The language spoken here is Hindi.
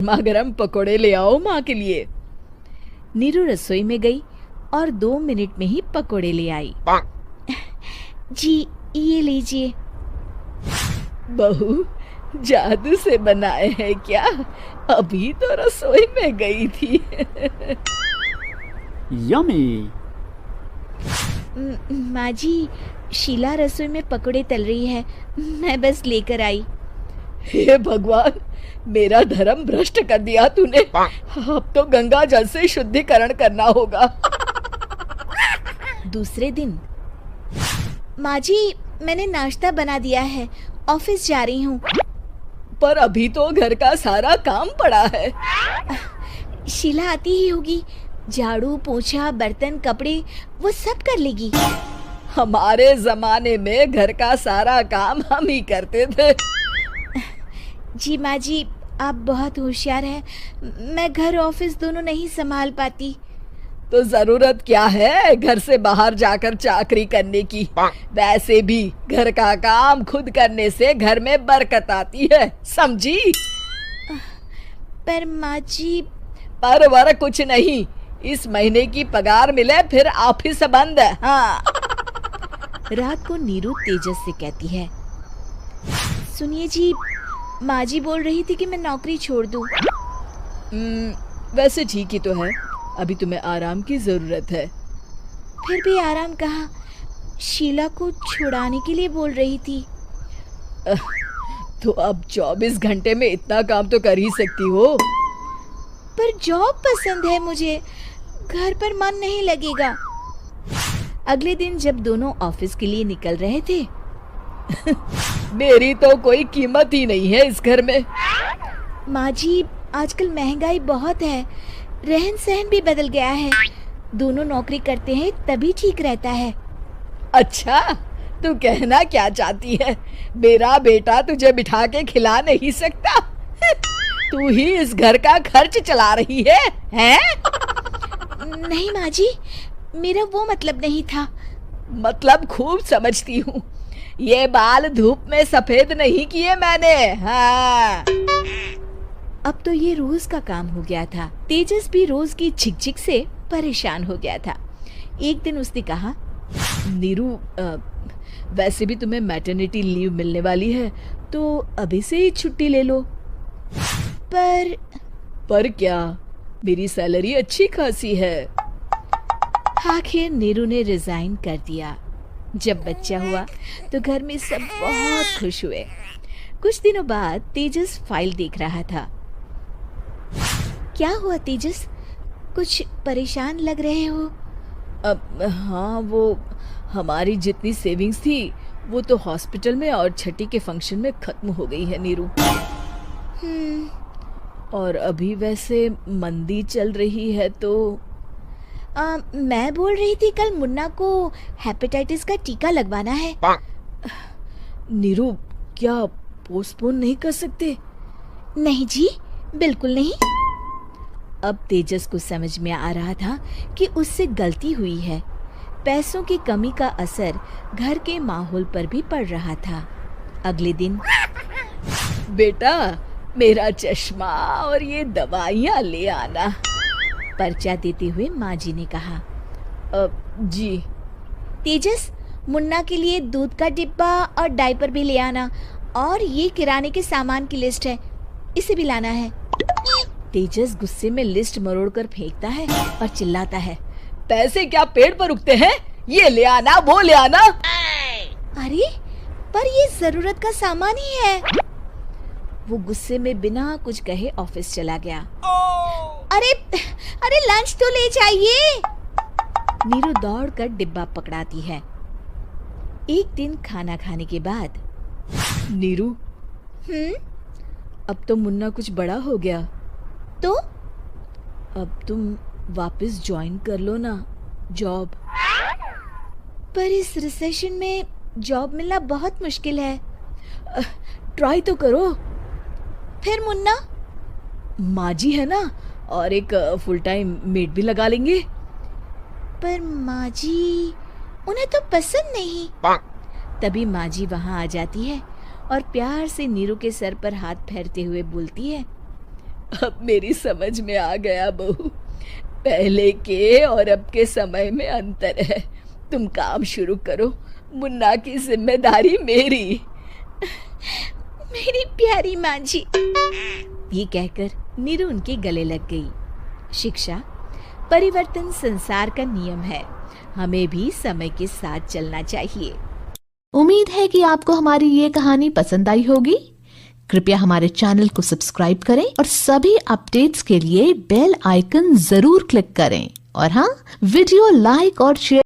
गर्मा गर्म पकोड़े ले आओ माँ के लिए। नीरू रसोई में गई और 2 मिनट में ही पकोड़े ले आई। जी ये लीजिए। बहू जादू से बनाए हैं क्या? अभी तो रसोई में गई थी। यम्मी। माँ जी, शीला रसोई में पकोड़े तल रही है, मैं बस लेकर आई। हे भगवान, मेरा धर्म भ्रष्ट कर दिया तूने। अब तो गंगा जल से शुद्धिकरण करना होगा। दूसरे दिन, माँ जी मैंने नाश्ता बना दिया है, ऑफिस जा रही हूँ। पर अभी तो घर का सारा काम पड़ा है। शीला आती ही होगी, झाड़ू पोछा बर्तन कपड़े वो सब कर लेगी। हमारे जमाने में घर का सारा काम हम ही करते थे। जी माँ जी, आप बहुत होशियार हैं, मैं घर ऑफिस दोनों नहीं संभाल पाती। तो जरूरत क्या है घर से बाहर जाकर चाकरी करने की? वैसे भी घर का काम खुद करने से घर में बरकत आती है, समझी? पर माँ जी। पर वर कुछ नहीं, इस महीने की पगार मिले फिर ऑफिस बंद है। हाँ। रात को नीरू तेजस से कहती है, सुनिए जी, माँ जी बोल रही थी कि मैं नौकरी छोड़ दूं। वैसे ठीक ही तो है, अभी तुम्हें आराम की जरूरत है। फिर भी आराम कहाँ, शीला को छुड़ाने के लिए बोल रही थी। तो अब 24 घंटे में इतना काम तो कर ही सकती हो। पर जॉब पसंद है मुझे, घर पर मन नहीं लगेगा। अगले दिन जब दोनों ऑफिस के लिए निकल रहे थे, मेरी तो कोई कीमत ही नहीं है इस घर में। माँ जी, आजकल महंगाई बहुत है, रहन सहन भी बदल गया है, दोनों नौकरी करते हैं तभी ठीक रहता है। अच्छा, तू कहना क्या चाहती है? मेरा बेटा तुझे बिठा के खिला नहीं सकता? तू ही इस घर का खर्च चला रही है, हैं? नहीं माँ जी, मेरा वो मतलब नहीं था। मतलब खूब समझती हूँ, ये बाल धूप में सफेद नहीं किए मैंने। हाँ। अब तो ये रोज का काम हो गया था। तेजस भी रोज की झिकझिक से परेशान हो गया था। एक दिन उसने कहा, नीरू, वैसे भी तुम्हें मैटरनिटी लीव मिलने वाली है, तो अभी से ही छुट्टी ले लो। पर क्या, मेरी सैलरी अच्छी खासी है। आखिर नीरू ने रिजाइन कर दिया। जब बच्चा हुआ तो घर में सब बहुत खुश हुए। कुछ दिनों बाद तेजस फाइल देख रहा था। क्या हुआ तेजस, कुछ परेशान लग रहे हो? हाँ, वो हमारी जितनी सेविंग्स थी वो तो हॉस्पिटल में और छठी के फंक्शन में खत्म हो गई है नीरू। और अभी वैसे मंदी चल रही है तो मैं बोल रही थी कल मुन्ना को हेपेटाइटिस का टीका लगवाना है। नीरू, क्या पोस्टपोन नहीं कर सकते? नहीं जी, बिल्कुल नहीं। अब तेजस को समझ में आ रहा था कि उससे गलती हुई है। पैसों की कमी का असर घर के माहौल पर भी पड़ रहा था। अगले दिन, बेटा मेरा चश्मा और ये दवाइयाँ ले आना, पर्चा देते हुए माँ जी ने कहा। जी। तेजस, मुन्ना के लिए दूध का डिब्बा और डायपर भी ले आना, और ये किराने के सामान की लिस्ट है, इसे भी लाना है। तेजस गुस्से में लिस्ट मरोड़कर फेंकता है और चिल्लाता है, पैसे क्या पेड़ पर उगते हैं? ये ले आना, वो ले आना। अरे पर ये जरूरत का सामान ही है। वो गुस्से में बिना कुछ कहे ऑफिस चला गया। अरे लंच तो ले जाइए। नीरू दौड़कर डिब्बा पकड़ाती है। एक दिन खाना खाने के बाद, नीरू, अब तो मुन्ना कुछ बड़ा हो गया, तो अब तुम वापस ज्वाइन कर लो ना जॉब। पर इस रिसेशन में जॉब मिलना बहुत मुश्किल है। ट्राई तो करो। फिर मुन्ना? माँ जी है ना, और एक फुल टाइम मेड भी लगा लेंगे। पर माँ जी, उन्हें तो पसंद नहीं। तभी माँ जी वहाँ आ जाती है और प्यार से नीरू के सर पर हाथ फेरते हुए बोलती है, अब मेरी समझ में आ गया बहू, पहले के और अब के समय में अंतर है। तुम काम शुरू करो, मुन्ना की जिम्मेदारी मेरी। मेरी प्यारी माँ जी, ये कहकर नीरू उनके गले लग गई। शिक्षा, परिवर्तन संसार का नियम है, हमें भी समय के साथ चलना चाहिए। उम्मीद है कि आपको हमारी ये कहानी पसंद आई होगी। कृपया हमारे चैनल को सब्सक्राइब करें और सभी अपडेट्स के लिए बेल आइकन जरूर क्लिक करें। और हाँ, वीडियो लाइक और शेयर